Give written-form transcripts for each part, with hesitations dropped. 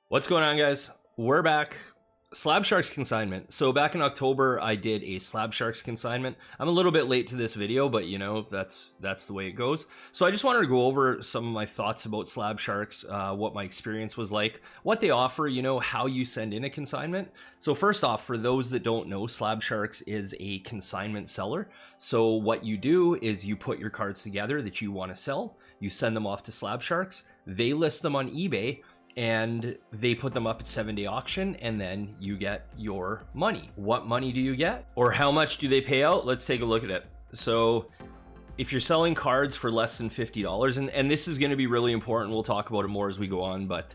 What's going on, guys? We're back. Slabsharks consignment. So back in October, I did a Slabsharks consignment. I'm a little bit late to this video, but you know, that's the way it goes. So I just wanted to go over some of my thoughts about Slabsharks, what my experience was like, what they offer, you know, how you send in a consignment. So first off, for those that don't know, Slabsharks is a consignment seller. So what you do is you put your cards together that you want to sell, you send them off to Slabsharks, they list them on eBay, and they put them up at 7-day auction, and then you get your money. What money do you get, or how much do they pay out? Let's take a look at it. So if you're selling cards for less than $50, and this is going to be really important, we'll talk about it more as we go on, but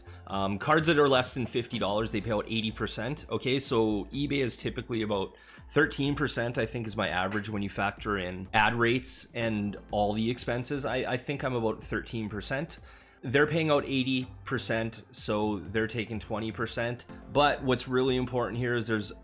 cards that are less than $50, they pay out 80%. Okay, so eBay is typically about 13%, I think, is my average when you factor in ad rates and all the expenses. I think I'm about 13%. They're paying out 80%, so they're taking 20%. But what's really important here is there's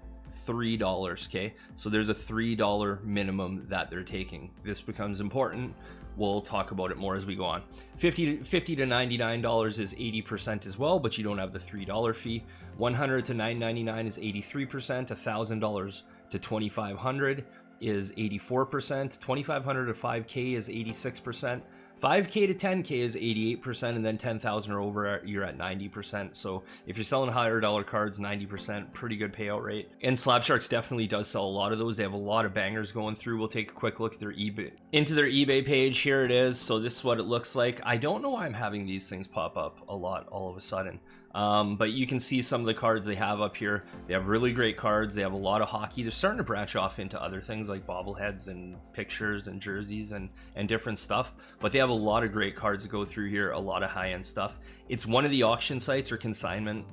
$3, okay? So there's a $3 minimum that they're taking. This becomes important. We'll talk about it more as we go on. $50 to $99 is 80% as well, but you don't have the $3 fee. $100 to $999 is 83%. $1,000 to $2,500 is 84%. $2,500 to $5K is 86%. 5K to 10K is 88%, and then 10,000 or over, you're at 90%. So if you're selling higher dollar cards, 90%, pretty good payout rate. And Slabsharks definitely does sell a lot of those. They have a lot of bangers going through. We'll take a quick look at their eBay page. Here it is. So this is what it looks like. I don't know why I'm having these things pop up a lot all of a sudden. But you can see some of the cards they have up here. They have really great cards. They have a lot of hockey. They're starting to branch off into other things like bobbleheads and pictures and jerseys and different stuff. But they have a lot of great cards to go through here, a lot of high-end stuff. It's one of the auction sites or consignment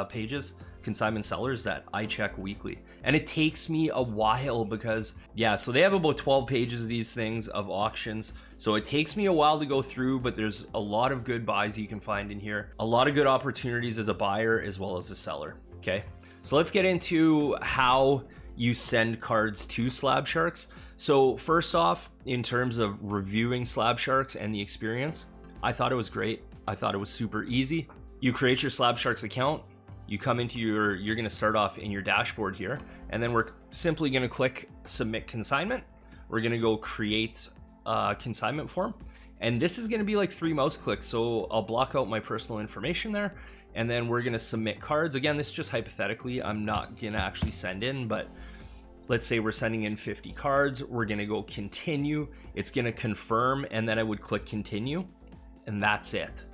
pages, consignment sellers, that I check weekly. And it takes me a while because, yeah, so they have about 12 pages of these things of auctions. So it takes me a while to go through, but there's a lot of good buys you can find in here. A lot of good opportunities as a buyer as well as a seller, okay? So let's get into how you send cards to Slabsharks. So first off, in terms of reviewing Slabsharks and the experience, I thought it was great. I thought it was super easy. You create your Slabsharks account, you come into you're gonna start off in your dashboard here, and then we're simply gonna click submit consignment. We're gonna go create a consignment form, and this is gonna be like 3 mouse clicks. So I'll block out my personal information there, and then we're gonna submit cards. Again, this is just hypothetically, I'm not gonna actually send in, but let's say we're sending in 50 cards. We're gonna go continue. It's gonna confirm, and then I would click continue, and that's it.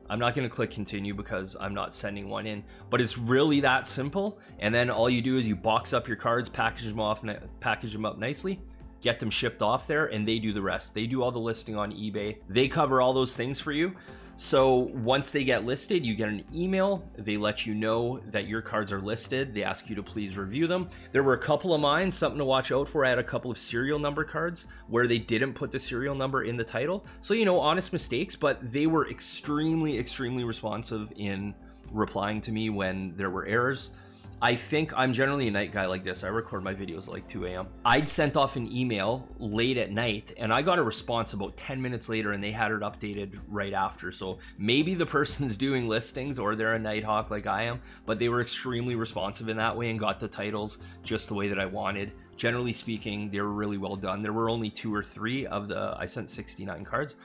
I'm not gonna click continue because I'm not sending one in, but it's really that simple. And then all you do is you box up your cards, package them up nicely, get them shipped off there, and they do the rest. They do all the listing on eBay. They cover all those things for you. So once they get listed, you get an email. They let you know that your cards are listed. They ask you to please review them. There were a couple of mine, something to watch out for. I had a couple of serial number cards where they didn't put the serial number in the title. So, you know, honest mistakes, but they were extremely, extremely responsive in replying to me when there were errors. I think I'm generally a night guy like this. I record my videos at like 2 a.m. I'd sent off an email late at night, and I got a response about 10 minutes later, and they had it updated right after. So maybe the person's doing listings, or they're a night hawk like I am, but they were extremely responsive in that way and got the titles just the way that I wanted. Generally speaking, they were really well done. There were only 2 or 3 of I sent 69 cards,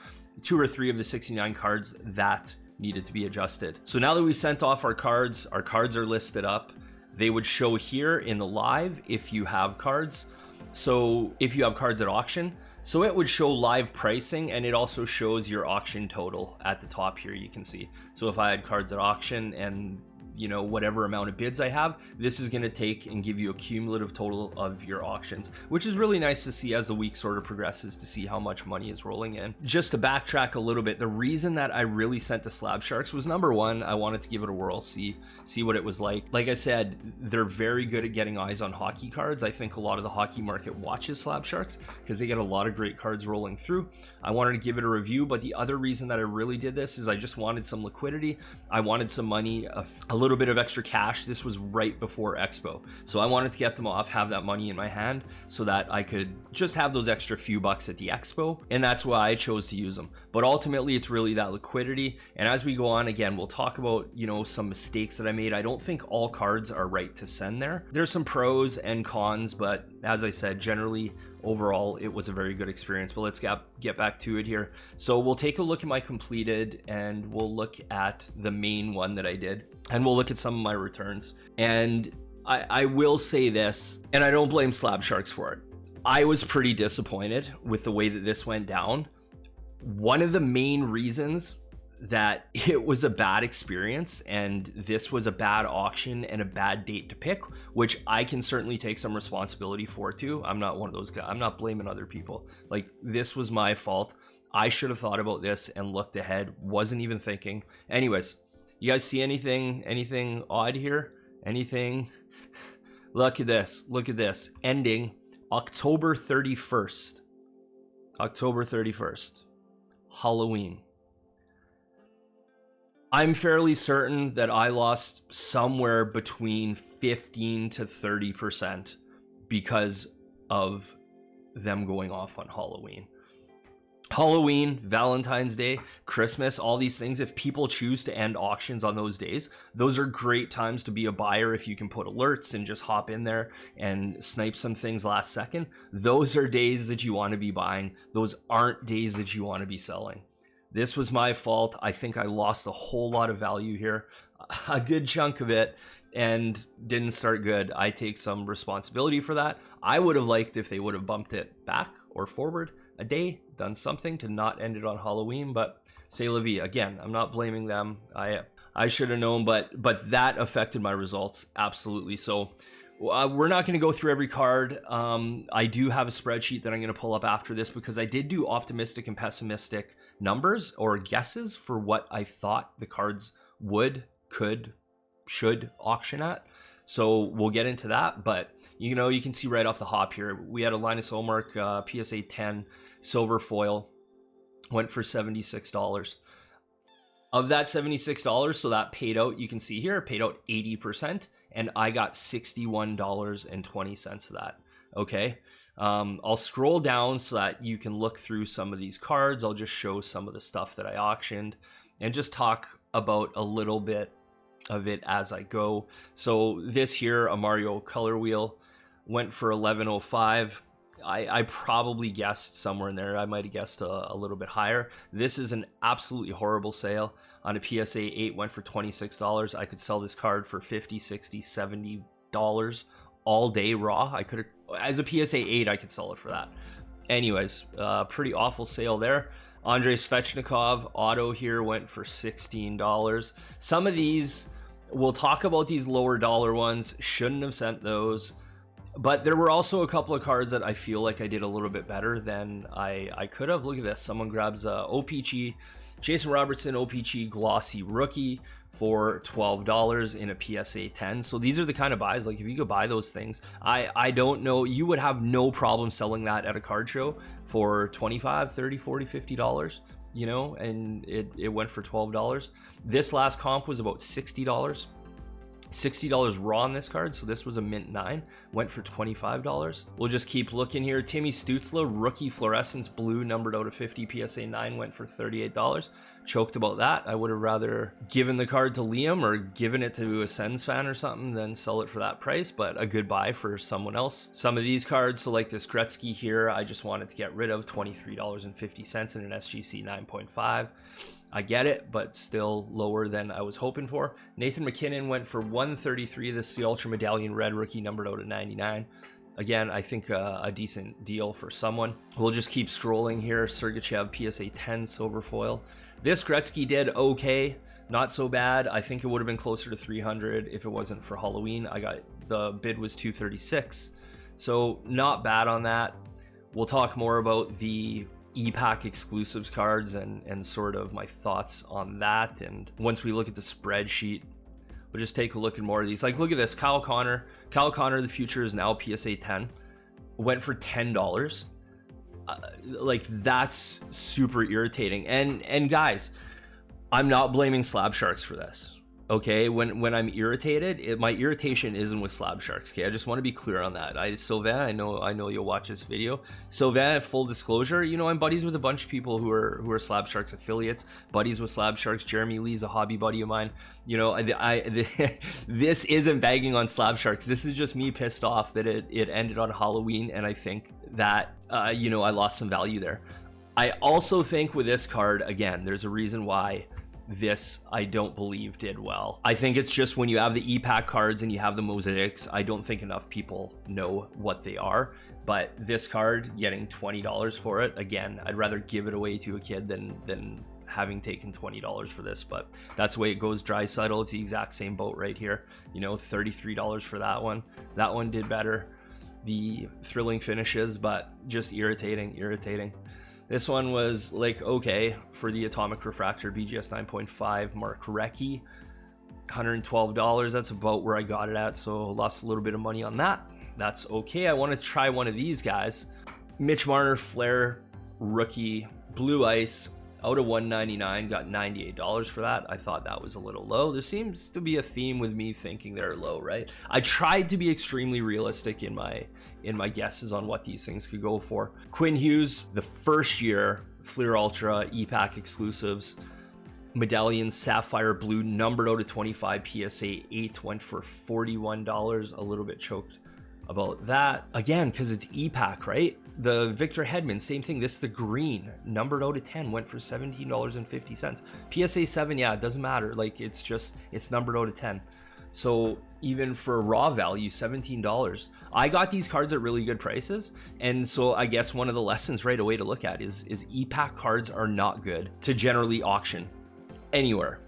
2 or 3 of the 69 cards that needed to be adjusted. So now that we sent off our cards are listed up. They would show here in the live if you have cards. So if you have cards at auction, so it would show live pricing, and it also shows your auction total at the top here, you can see. So if I had cards at auction and, you know, whatever amount of bids I have, this is going to take and give you a cumulative total of your auctions, which is really nice to see as the week sort of progresses, to see how much money is rolling in. Just to backtrack a little bit, the reason that I really sent to Slabsharks was, number one, I wanted to give it a whirl, see what it was like. Like I said, they're very good at getting eyes on hockey cards. I think a lot of the hockey market watches Slabsharks because they get a lot of great cards rolling through. I wanted to give it a review, but the other reason that I really did this is I just wanted some liquidity. I wanted some money, a little bit of extra cash. This was right before Expo, so I wanted to get them off, have that money in my hand so that I could just have those extra few bucks at the Expo, and that's why I chose to use them. But ultimately it's really that liquidity. And as we go on, again, we'll talk about, you know, some mistakes that I made. I don't think all cards are right to send there. There's some pros and cons, but as I said, generally overall it was a very good experience. But let's get back to it here. So we'll take a look at my completed, and we'll look at the main one that I did, and we'll look at some of my returns. And I will say this, and I don't blame Slabsharks for it, I was pretty disappointed with the way that this went down. One of the main reasons that it was a bad experience, and this was a bad auction and a bad date to pick, which I can certainly take some responsibility for too. I'm not one of those guys. I'm not blaming other people. Like, this was my fault. I should have thought about this and looked ahead. Wasn't even thinking. Anyways, you guys see anything odd here? Anything? Look at this. Look at this. Ending October 31st. October 31st. Halloween. I'm fairly certain that I lost somewhere between 15 to 30% because of them going off on Halloween. Halloween, Valentine's Day, Christmas, all these things, if people choose to end auctions on those days, those are great times to be a buyer. If you can put alerts and just hop in there and snipe some things last second, those are days that you want to be buying. Those aren't days that you want to be selling. This was my fault. I think I lost a whole lot of value here, a good chunk of it, and didn't start good. I take some responsibility for that. I would have liked if they would have bumped it back or forward a day, done something to not end it on Halloween, but c'est la vie. Again, I'm not blaming them. I should have known, but that affected my results, absolutely. So we're not going to go through every card. I do have a spreadsheet that I'm going to pull up after this, because I did do optimistic and pessimistic numbers or guesses for what I thought the cards would, could, should auction at. So we'll get into that. But you know, you can see right off the hop here, we had a Linus Olmark PSA 10 silver foil, went for $76. Of that $76, so that paid out, you can see here, paid out 80%, and I got $61.20 of that. Okay, I'll scroll down so that you can look through some of these cards. I'll just show some of the stuff that I auctioned and just talk about a little bit of it as I go. So this here, a Mario color wheel, went for $11.05. I probably guessed somewhere in there. I might have guessed a little bit higher. This is an absolutely horrible sale. On a PSA 8, went for $26. I could sell this card for $50, $60, $70 all day raw. I could have, as a PSA 8, I could sell it for that. Anyways, pretty awful sale there. Andrei Svechnikov auto here went for $16. Some of these, we'll talk about these lower dollar ones. Shouldn't have sent those. But there were also a couple of cards that I feel like I did a little bit better than I could have. Look at this. Someone grabs OPG, Jason Robertson OPG Glossy Rookie for $12 in a PSA 10. So these are the kind of buys, like if you could buy those things, I don't know, you would have no problem selling that at a card show for $25, $30, $40, $50, you know, and it went for $12. This last comp was about $60. $60 raw on this card, so this was a mint 9, went for $25. We'll just keep looking here. Timmy Stutzla rookie fluorescence blue numbered out of 50 PSA 9 went for $38. Choked about that. I would have rather given the card to Liam or given it to a Sens fan or something than sell it for that price, but a good buy for someone else. Some of these cards, so like this Gretzky here, I just wanted to get rid of, $23.50 in an SGC 9.5. I get it, but still lower than I was hoping for. Nathan McKinnon went for $133. This is the Ultra Medallion Red rookie numbered out at 99. Again, I think a decent deal for someone. We'll just keep scrolling here. Sergachev PSA 10 silver foil. This Gretzky did okay, not so bad. I think it would have been closer to 300 if it wasn't for Halloween. The bid was 236, so not bad on that. We'll talk more about the EPAC exclusives cards and sort of my thoughts on that. And once we look at the spreadsheet, we'll just take a look at more of these. Like, look at this, Kyle Connor, the future is now PSA 10, went for $10. Like, that's super irritating. And guys, I'm not blaming Slabsharks for this. Okay, when I'm irritated, my irritation isn't with Slabsharks. Okay, I just want to be clear on that. Sylvain, I know you'll watch this video. Sylvain, full disclosure, you know, I'm buddies with a bunch of people who are Slabsharks affiliates. Buddies with Slabsharks. Jeremy Lee's a hobby buddy of mine. You know, this isn't bagging on Slabsharks. This is just me pissed off that it ended on Halloween, and I think that you know, I lost some value there. I also think with this card, again, there's a reason why this I don't believe did well. I think it's just when you have the EPAC cards and you have the mosaics, I don't think enough people know what they are. But this card, getting $20 for it, again, I'd rather give it away to a kid than having taken $20 for this. But that's the way it goes. Dry Settle, it's the exact same boat right here. You know, $33 for that one. That one did better. The thrilling finishes, but just irritating. This one was like, okay, for the Atomic Refractor BGS 9.5 Mark Recchi, $112. That's about where I got it at, so lost a little bit of money on that. That's okay. I want to try one of these guys. Mitch Marner Flair Rookie Blue Ice out of 199, got $98 for that. I thought that was a little low. There seems to be a theme with me thinking they're low, right? I tried to be extremely realistic in my guesses on what these things could go for. Quinn Hughes, the first year Fleer Ultra EPAC exclusives, Medallion Sapphire Blue, numbered out of 25, PSA 8, went for $41. A little bit choked about that. Again, because it's EPAC, right? The Victor Hedman, same thing. This is the green, numbered out of 10, went for $17.50. PSA 7, yeah, it doesn't matter. Like, it's numbered out of 10. So even for raw value, $17. I got these cards at really good prices. And so I guess one of the lessons right away to look at is EPAC cards are not good to generally auction anywhere.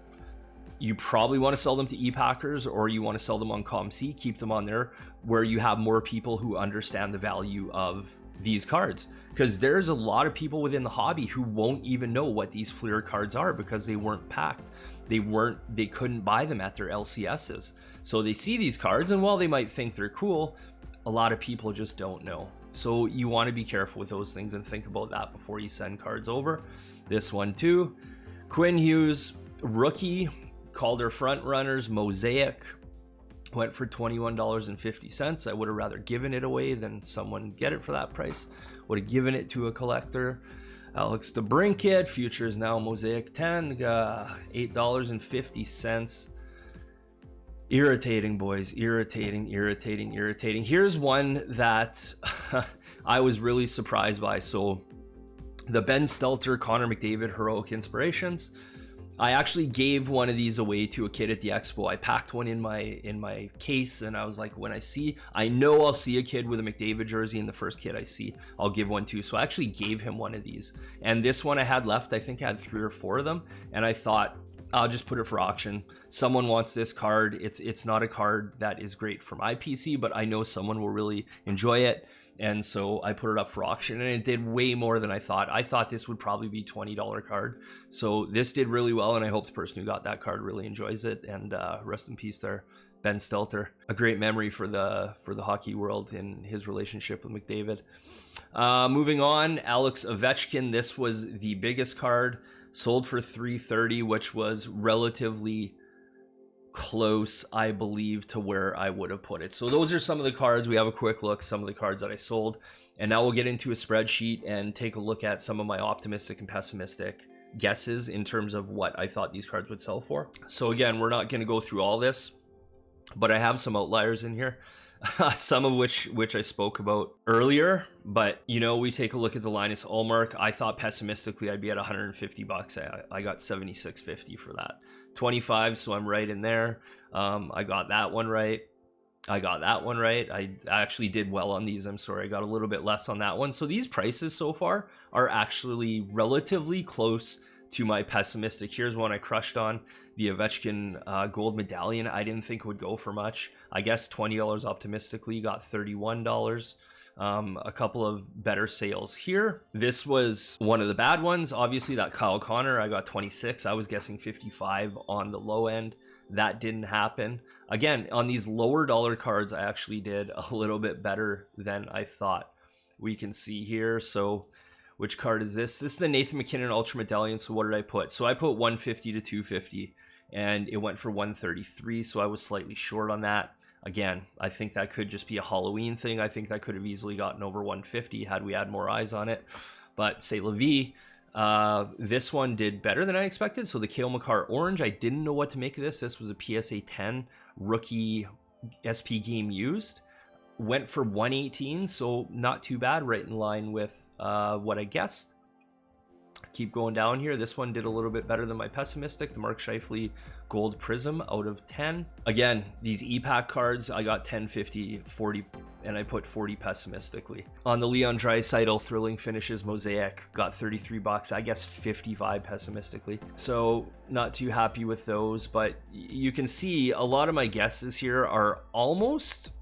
You probably want to sell them to EPACers, or you want to sell them on ComC, keep them on there where you have more people who understand the value of these cards, because there's a lot of people within the hobby who won't even know what these Fleer cards are because they weren't packed. They couldn't buy them at their LCSs. So they see these cards, and while they might think they're cool, a lot of people just don't know. So you want to be careful with those things and think about that before you send cards over. This one too, Quinn Hughes Rookie Calder Front Runners Mosaic, went for $21.50. I would have rather given it away than someone get it for that price. Would have given it to a collector. Alex DeBrincat Futures Now Mosaic 10, $8.50. Irritating, boys. Irritating. Here's one that I was really surprised by. So the Ben Stelter Connor McDavid Heroic Inspirations. I actually gave one of these away to a kid at the expo. I packed one in my case, and I was like, when I know I'll see a kid with a McDavid jersey, and the first kid I see, I'll give one to. So I actually gave him one of these. And this one I had left, I think I had 3 or 4 of them, and I thought, I'll just put it for auction. Someone wants this card. It's not a card that is great for my PC, but I know someone will really enjoy it. And so I put it up for auction, and it did way more than I thought. I thought this would probably be $20 card. So this did really well, and I hope the person who got that card really enjoys it. And rest in peace there, Ben Stelter. A great memory for the hockey world in his relationship with McDavid. Moving on, Alex Ovechkin. This was the biggest card, sold for $330, which was relatively close, I believe, to where I would have put it. So those are some of the cards. We have a quick look, some of the cards that I sold, and now we'll get into a spreadsheet and take a look at some of my optimistic and pessimistic guesses in terms of what I thought these cards would sell for. So again, we're not going to go through all this, but I have some outliers in here. Some of which I spoke about earlier, but you know, we take a look at the Linus Ullmark. I thought pessimistically I'd be at $150. I got $76.50 for that. 25, so I'm right in there. I got that one right. I actually did well on these. I'm sorry, I got a little bit less on that one. So these prices so far are actually relatively close to my pessimistic. Here's one I crushed on, the Ovechkin gold medallion. I didn't think it would go for much. I guess $20 optimistically, got $31. A couple of better sales here. This was one of the bad ones. Obviously, that Kyle Connor, I got 26. I was guessing 55 on the low end. That didn't happen. Again, on these lower dollar cards, I actually did a little bit better than I thought. We can see here. So which card is this? This is the Nathan McKinnon Ultra Medallion. So what did I put? So I put 150 to 250. and it went for 133, so I was slightly short on that. Again, I think that could just be a Halloween thing. I think that could have easily gotten over 150 had we had more eyes on it. But C'est La Vie, this one did better than I expected. So the Cale Makar Orange, I didn't know what to make of this. This was a PSA 10 rookie SP game used. Went for 118, so not too bad, right in line with what I guessed. Keep going down here. This one did a little bit better than my pessimistic. The Mark Scheifele Gold Prism out of 10. Again, these EPAC cards, I got 10, 50, 40, and I put 40 pessimistically. On the Leon Draisaitl Thrilling Finishes Mosaic, got 33 bucks, I guess 55 pessimistically. So not too happy with those, but you can see a lot of my guesses here are almost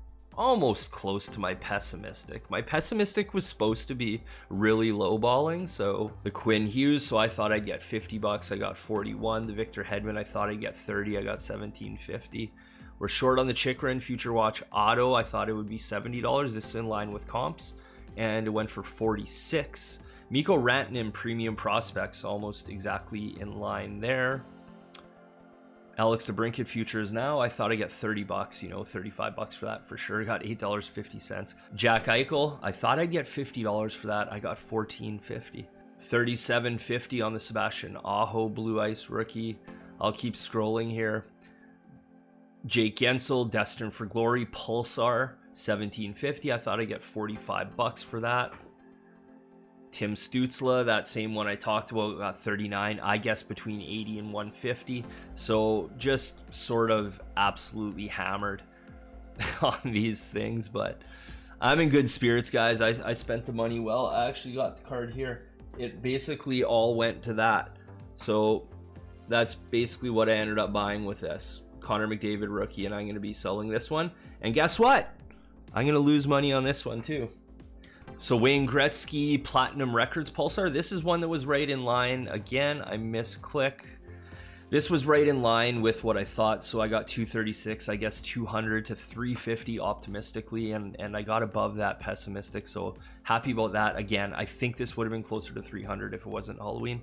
close to my pessimistic. My pessimistic was supposed to be really lowballing, so the Quinn Hughes, so I thought I'd get 50 bucks, I got 41. The Victor Hedman, I thought I'd get 30, I got 17.50. We're short on the Chikrin Future Watch Auto, I thought it would be $70. This is in line with comps, and it went for 46. Mikko Rantanen Premium Prospects, almost exactly in line there. Alex DeBrincat Futures now, I thought I'd get 30 bucks, you know, 35 bucks for that for sure. I got $8.50. Jack Eichel, I thought I'd get $50 for that. I got $14.50. $37.50 on the Sebastian Aho Blue Ice rookie. I'll keep scrolling here. Jake Gensel, Destined for Glory Pulsar, $17.50. I thought I'd get 45 bucks for that. Tim Stutzla, that same one I talked about, got 39. I guess between 80 and 150. So just sort of absolutely hammered on these things, but I'm in good spirits, guys. I spent the money well. I actually got the card here. It basically all went to that. So that's basically what I ended up buying with this. Connor McDavid rookie, and I'm going to be selling this one. And guess what? I'm going to lose money on this one too. So Wayne Gretzky Platinum Records Pulsar, this is one that was right in line. Again, I misclick. This was right in line with what I thought, so I got 236, I guess 200 to 350 optimistically, and I got above that pessimistic, so happy about that. Again, I think this would have been closer to 300 if it wasn't Halloween.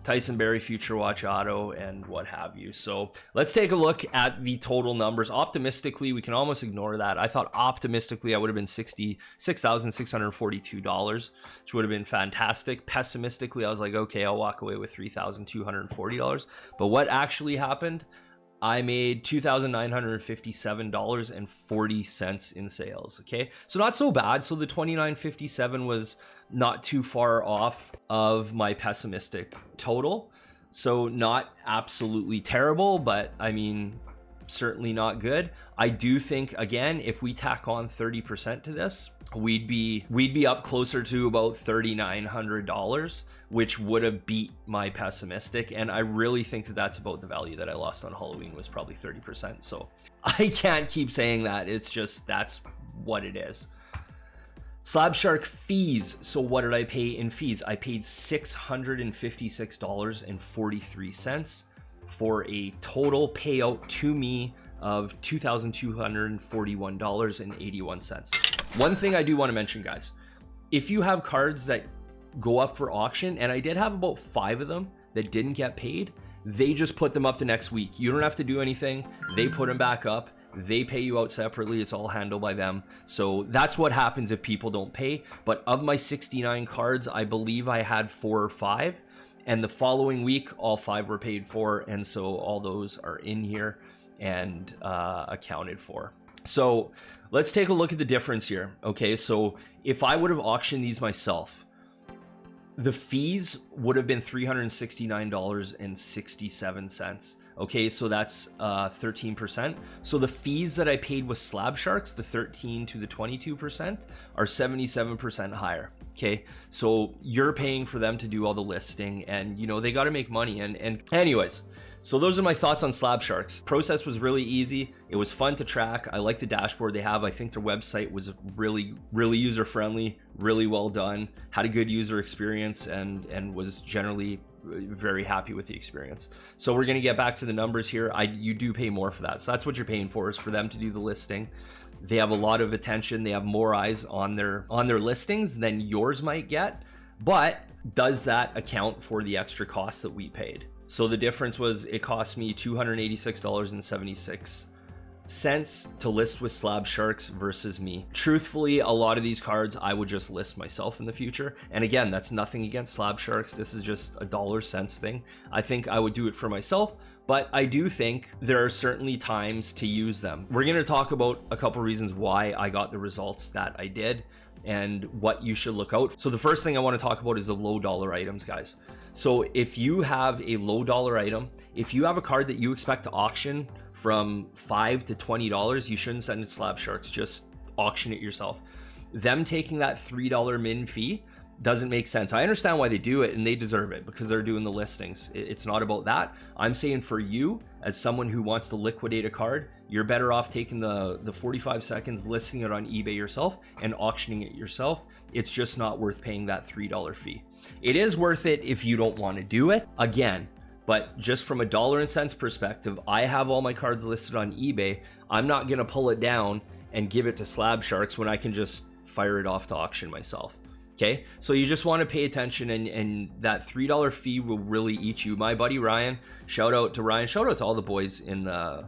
Tyson Berry Future Watch Auto and what have you. So let's take a look at the total numbers. Optimistically, we can almost ignore that. I thought optimistically I would have been $66,642, which would have been fantastic. Pessimistically, I was like, okay, I'll walk away with $3,240. But what actually happened? I made $2,957.40 in sales. Okay, so not so bad. So the $2,957 was not too far off of my pessimistic total. So not absolutely terrible, but I mean, certainly not good. I do think, again, if we tack on 30% to this, we'd be up closer to about $3,900, which would have beat my pessimistic. And I really think that that's about the value that I lost on Halloween, was probably 30%. So I can't keep saying that. It's just, that's what it is. Slabshark fees. So what did I pay in fees? I paid $656.43 for a total payout to me of $2,241.81. One thing I do want to mention, guys, if you have cards that go up for auction, and I did have about 5 of them that didn't get paid, they just put them up the next week. You don't have to do anything. They put them back up. They pay you out separately. It's all handled by them. So that's what happens if people don't pay. But of my 69 cards, I believe I had 4 or 5. And the following week, all 5 were paid for. And so all those are in here and accounted for. So let's take a look at the difference here. Okay, so if I would have auctioned these myself, the fees would have been $369.67. Okay, so that's 13%. So the fees that I paid with Slabsharks, the 13 to the 22%, are 77% higher. Okay, so you're paying for them to do all the listing, and you know they got to make money. And anyways, so those are my thoughts on Slabsharks. Process was really easy. It was fun to track. I like the dashboard they have. I think their website was really user friendly, really well done, had a good user experience, and was generally very happy with the experience. So we're going to get back to the numbers here. You do pay more for that. So that's what you're paying for, is for them to do the listing. They have a lot of attention. They have more eyes on their listings than yours might get. But does that account for the extra cost that we paid? So the difference was it cost me $286.76 to list with Slabsharks versus me. Truthfully, a lot of these cards I would just list myself in the future. And again, that's nothing against Slabsharks. This is just a $.cents thing. I think I would do it for myself, but I do think there are certainly times to use them. We're going to talk about a couple reasons why I got the results that I did and what you should look out. So the first thing I want to talk about is the low dollar items, guys. So if you have a low dollar item, if you have a card that you expect to auction from $5 to $20, you shouldn't send it to Slabsharks, just auction it yourself. Them taking that $3 min fee doesn't make sense. I understand why they do it, and they deserve it because they're doing the listings. It's not about that. I'm saying for you, as someone who wants to liquidate a card, you're better off taking the 45 seconds, listing it on eBay yourself and auctioning it yourself. It's just not worth paying that $3 fee. It is worth it if you don't want to do it. Again, but just from a $.cents perspective, I have all my cards listed on eBay. I'm not going to pull it down and give it to Slabsharks when I can just fire it off to auction myself. Okay, so you just want to pay attention, and that $3 fee will really eat you. My buddy Ryan, shout out to Ryan, shout out to all the boys in the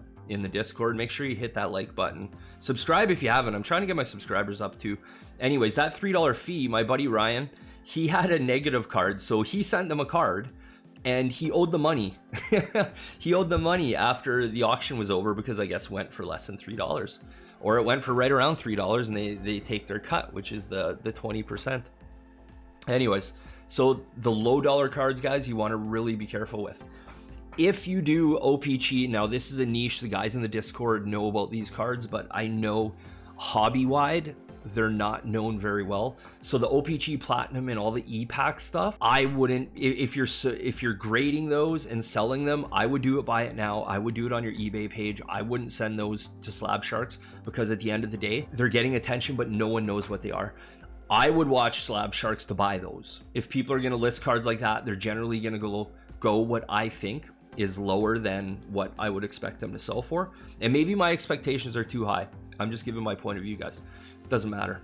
Discord. Make sure you hit that like button. Subscribe if you haven't. I'm trying to get my subscribers up too. Anyways, that $3 fee, my buddy Ryan, he had a negative card, so he sent them a card and he owed the money. He owed the money after the auction was over because I guess went for less than $3, or it went for right around $3, and they take their cut, which is the 20%. Anyways, so the low dollar cards, guys, you want to really be careful with. If you do OPG, now this is a niche, the guys in the Discord know about these cards, but I know hobby-wide, they're not known very well. So the OPG Platinum and all the E-Pack stuff, I wouldn't, if you're grading those and selling them, I would do it by it now. I would do it on your eBay page. I wouldn't send those to Slabsharks because at the end of the day, they're getting attention, but no one knows what they are. I would watch Slabsharks to buy those. If people are going to list cards like that, they're generally going to go what I think is lower than what I would expect them to sell for. And maybe my expectations are too high. I'm just giving my point of view, guys. Doesn't matter.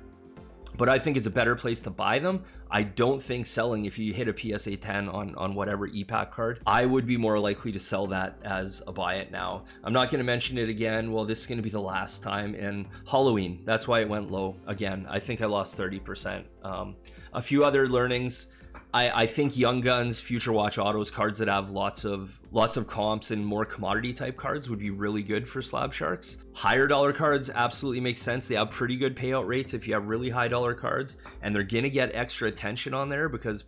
But I think it's a better place to buy them. I don't think selling, if you hit a PSA 10 on whatever E-Pack card, I would be more likely to sell that as a buy it now. I'm not going to mention it again. Well, this is going to be the last time. And Halloween, that's why it went low. Again, I think I lost 30%. A few other learnings. I think Young Guns, Future Watch Autos, cards that have lots of comps and more commodity type cards would be really good for Slabsharks. Higher dollar cards absolutely make sense. They have pretty good payout rates if you have really high dollar cards, and they're gonna get extra attention on there because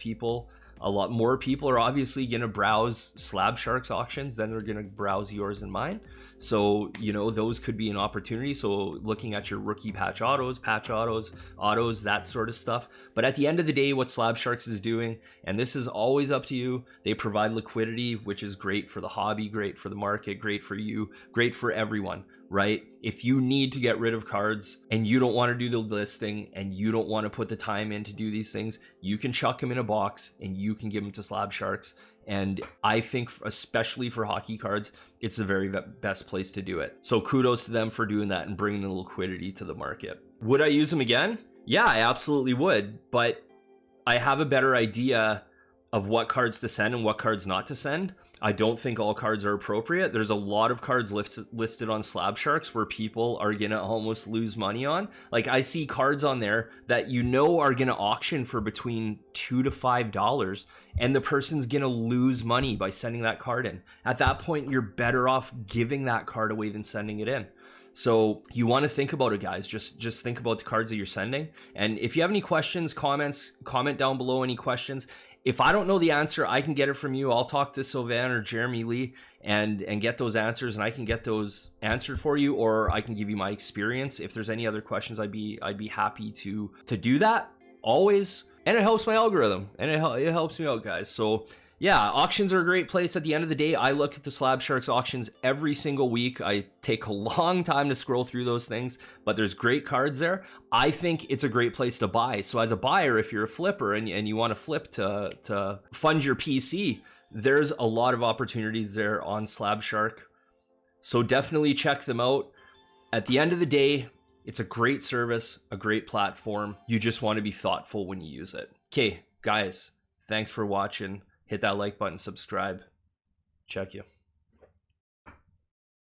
a lot more people are obviously gonna browse Slabsharks auctions than they're gonna browse yours and mine. So, you know, those could be an opportunity. So looking at your rookie patch autos, that sort of stuff. But at the end of the day, what Slabsharks is doing, and this is always up to you, they provide liquidity, which is great for the hobby, great for the market, great for you, great for everyone, right? If you need to get rid of cards and you don't want to do the listing and you don't want to put the time in to do these things, you can chuck them in a box and you can give them to Slabsharks. And I think especially for hockey cards, it's the very best place to do it. So kudos to them for doing that and bringing the liquidity to the market. Would I use them again? Yeah, I absolutely would. But I have a better idea of what cards to send and what cards not to send. I don't think all cards are appropriate. There's a lot of cards listed on Slabsharks where people are gonna almost lose money on. Like I see cards on there that you know are gonna auction for between $2 to $5, and the person's gonna lose money by sending that card in. At that point, you're better off giving that card away than sending it in. So you want to think about it, guys. Just think about the cards that you're sending. And if you have any questions, comment down below any questions. If I don't know the answer, I can get it from you. I'll talk to Sylvain or Jeremy Lee and get those answers, and I can get those answered for you, or I can give you my experience. If there's any other questions, I'd be happy to do that always. And it helps my algorithm, and it helps me out, guys. So yeah, auctions are a great place. At the end of the day, I look at the Slabsharks auctions every single week. I take a long time to scroll through those things, but there's great cards there. I think it's a great place to buy. So as a buyer, if you're a flipper and you want to flip to fund your PC, there's a lot of opportunities there on Slabshark. So definitely check them out. At the end of the day, it's a great service, a great platform. You just want to be thoughtful when you use it. Okay, guys, thanks for watching. Hit that like button, subscribe. Check you.